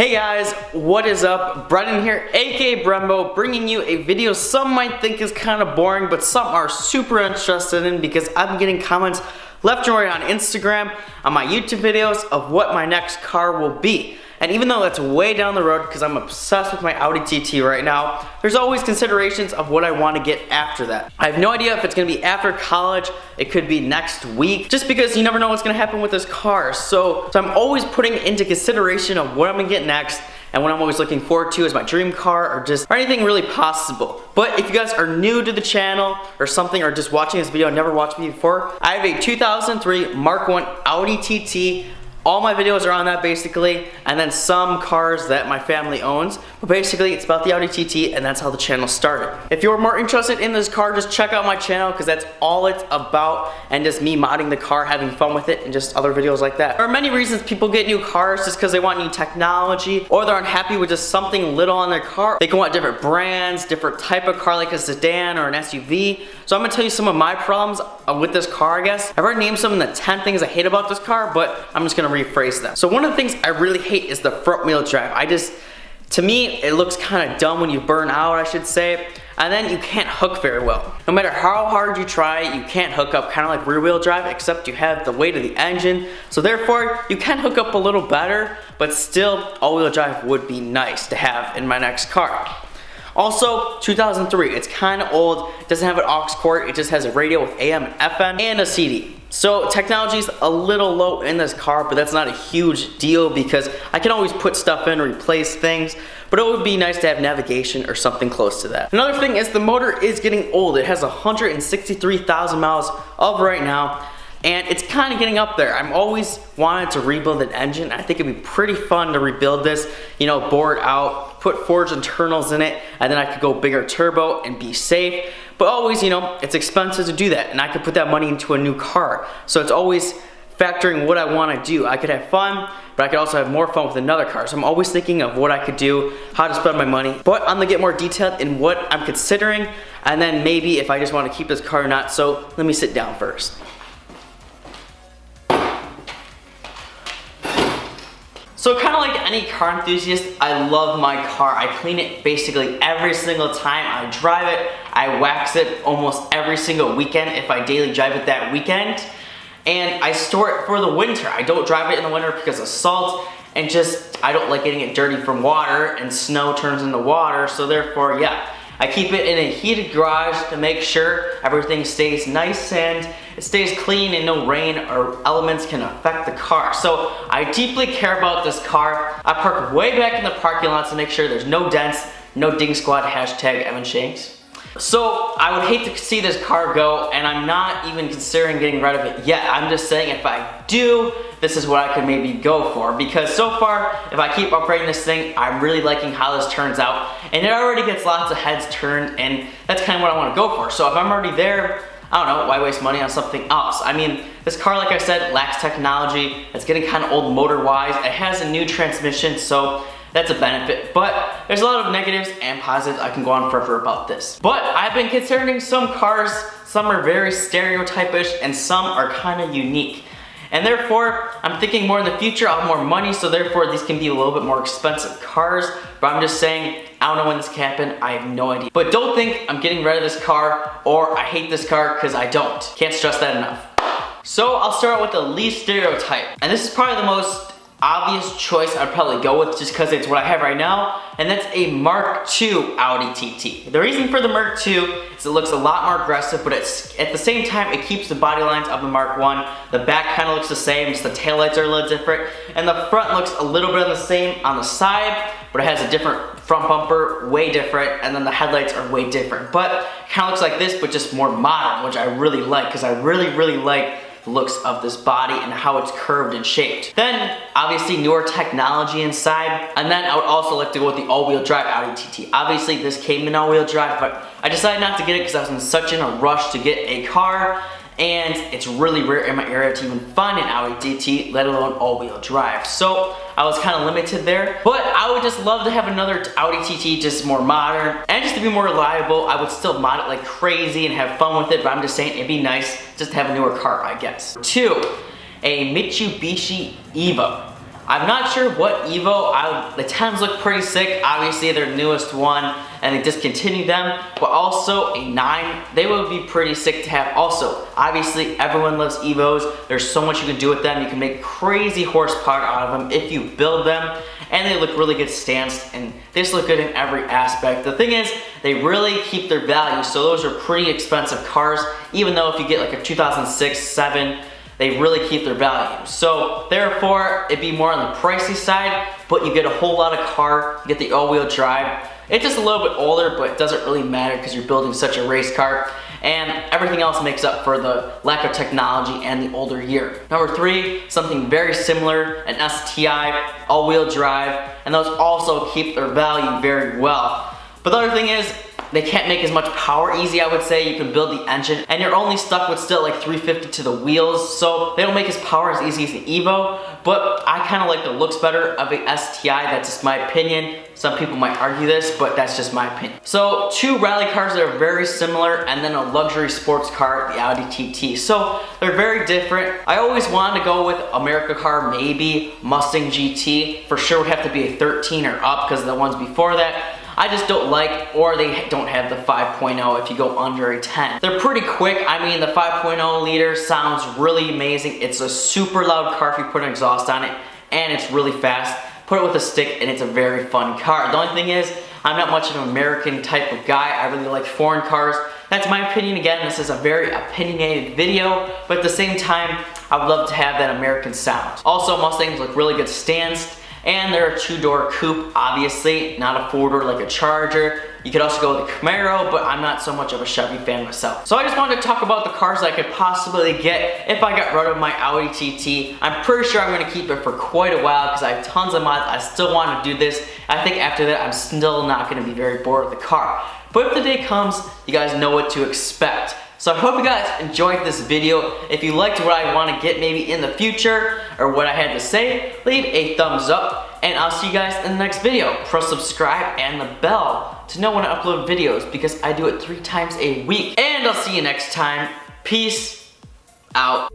Hey guys, what is up? Brendan here, aka Brenbo, bringing you a video some might think is kind of boring, but some are super interested in because I've been getting comments left and right on Instagram, on my YouTube videos of what my next car will be. And even though that's way down the road because I'm obsessed with my Audi TT right now, there's always considerations of what I want to get after that. I have no idea if it's going to be after college, it could be next week, just because you never know what's going to happen with this car. So I'm always putting into consideration of what I'm going to get next and what I'm always looking forward to as my dream car or anything really possible. But if you guys are new to the channel or something, or just watching this video and never watched me before, I have a 2003 Mark I Audi TT. All my videos are on that basically, and then some cars that my family owns. But basically, it's about the Audi TT, and that's how the channel started. If you're more interested in this car, just check out my channel, because that's all it's about, and just me modding the car, having fun with it, and just other videos like that. There are many reasons people get new cars, just because they want new technology, or they're unhappy with just something little on their car. They can want different brands, different type of car, like a sedan or an SUV. So I'm gonna tell you some of my problems with this car, I guess. I've already named some of the 10 things I hate about this car, but I'm just gonna rephrase them. So one of the things I really hate is the front wheel drive. To me, it looks kind of dumb when you burn out, I should say. And then you can't hook very well. No matter how hard you try, you can't hook up, kind of like rear wheel drive, except you have the weight of the engine. So therefore, you can hook up a little better, but still, all wheel drive would be nice to have in my next car. Also, 2003, it's kind of old, it doesn't have an aux cord, it just has a radio with AM and FM and a CD. So technology's a little low in this car, but that's not a huge deal because I can always put stuff in, replace things, but it would be nice to have navigation or something close to that. Another thing is the motor is getting old. It has 163,000 miles of right now, and it's kind of getting up there. I'm always wanted to rebuild an engine. I think it'd be pretty fun to rebuild this, you know, bore it out, put forged internals in it, and then I could go bigger turbo and be safe. But always, you know, it's expensive to do that, and I could put that money into a new car. So it's always factoring what I want to do. I could have fun, but I could also have more fun with another car. So I'm always thinking of what I could do, how to spend my money. But I'm gonna get more detailed in what I'm considering, and then maybe if I just want to keep this car or not. So let me sit down first. So kind of like any car enthusiast, I love my car. I clean it basically every single time I drive it. I wax it almost every single weekend if I daily drive it that weekend. And I store it for the winter. I don't drive it in the winter because of salt, and just I don't like getting it dirty from water, and snow turns into water. So therefore, yeah, I keep it in a heated garage to make sure everything stays nice and it stays clean and no rain or elements can affect the car. So I deeply care about this car. I park way back in the parking lot to make sure there's no dents, no ding squad, hashtag Evan Shanks. So I would hate to see this car go, and I'm not even considering getting rid of it yet. I'm just saying if I do, this is what I could maybe go for, because so far, if I keep upgrading this thing, I'm really liking how this turns out, and it already gets lots of heads turned, and that's kind of what I want to go for. So if I'm already there, I don't know, why waste money on something else? I mean, this car, like I said, lacks technology. It's getting kind of old motor-wise. It has a new transmission, so that's a benefit, but there's a lot of negatives and positives. I can go on forever about this. But I've been considering some cars. Some are very stereotypish and some are kind of unique. And therefore, I'm thinking more in the future, I'll have more money, so therefore these can be a little bit more expensive cars. But I'm just saying, I don't know when this can happen, I have no idea. But don't think I'm getting rid of this car or I hate this car, because I don't. Can't stress that enough. So I'll start out with the least stereotype. And this is probably the most obvious choice I'd probably go with, just because it's what I have right now, and that's a Mark II Audi TT. The reason for the Mark II is it looks a lot more aggressive, but it's at the same time it keeps the body lines of the Mark I. The back kind of looks the same, just the taillights are a little different, and the front looks a little bit the same on the side, but it has a different front bumper, way different, and then the headlights are way different. But it kind of looks like this, but just more modern, which I really like, because I really like the looks of this body and how it's curved and shaped. Then, obviously, newer technology inside, and then I would also like to go with the all-wheel drive Audi TT. Obviously, this came in all-wheel drive, but I decided not to get it because I was in such a rush to get a car, and it's really rare in my area to even find an Audi TT, let alone all-wheel drive. So I was kind of limited there, but I would just love to have another Audi TT, just more modern, and just to be more reliable. I would still mod it like crazy and have fun with it, but I'm just saying it'd be nice just to have a newer car, I guess. 2, a Mitsubishi Evo. I'm not sure what Evo, the 10s look pretty sick. Obviously their newest one, and they discontinued them, but also a 9, they would be pretty sick to have also. Obviously everyone loves Evos. There's so much you can do with them. You can make crazy horsepower out of them if you build them, and they look really good stanced, and they just look good in every aspect. The thing is, they really keep their value, so those are pretty expensive cars, even though if you get like a 2006, 7, they really keep their value. So therefore, it'd be more on the pricey side, but you get a whole lot of car, you get the all-wheel drive. It's just a little bit older, but it doesn't really matter because you're building such a race car, and everything else makes up for the lack of technology and the older year. Number 3, something very similar, an STI, all-wheel drive, and those also keep their value very well. But the other thing is, they can't make as much power easy, I would say. You can build the engine, and you're only stuck with still like 350 to the wheels, so they don't make as power as easy as the Evo, but I kind of like the looks better of a STI. That's just my opinion. Some people might argue this, but that's just my opinion. So 2 rally cars that are very similar, and then a luxury sports car, the Audi TT. So they're very different. I always wanted to go with America car, maybe Mustang GT. For sure would have to be a 13 or up because of the ones before that. I just don't like, or they don't have the 5.0 if you go under a 10. They're pretty quick. I mean, the 5.0 liter sounds really amazing. It's a super loud car if you put an exhaust on it, and it's really fast. Put it with a stick and it's a very fun car. The only thing is, I'm not much of an American type of guy. I really like foreign cars. That's my opinion. Again, this is a very opinionated video, but at the same time, I would love to have that American sound. Also, Mustangs look really good stanced. And they're a 2-door coupe, obviously, not a 4-door like a Charger. You could also go with a Camaro, but I'm not so much of a Chevy fan myself. So I just wanted to talk about the cars I could possibly get if I got rid of my Audi TT. I'm pretty sure I'm going to keep it for quite a while because I have tons of mods. I still want to do this. I think after that, I'm still not going to be very bored with the car. But if the day comes, you guys know what to expect. So I hope you guys enjoyed this video. If you liked what I want to get maybe in the future or what I had to say, leave a thumbs up, and I'll see you guys in the next video. Press subscribe and the bell to know when I upload videos because I do it 3 times a week. And I'll see you next time. Peace out.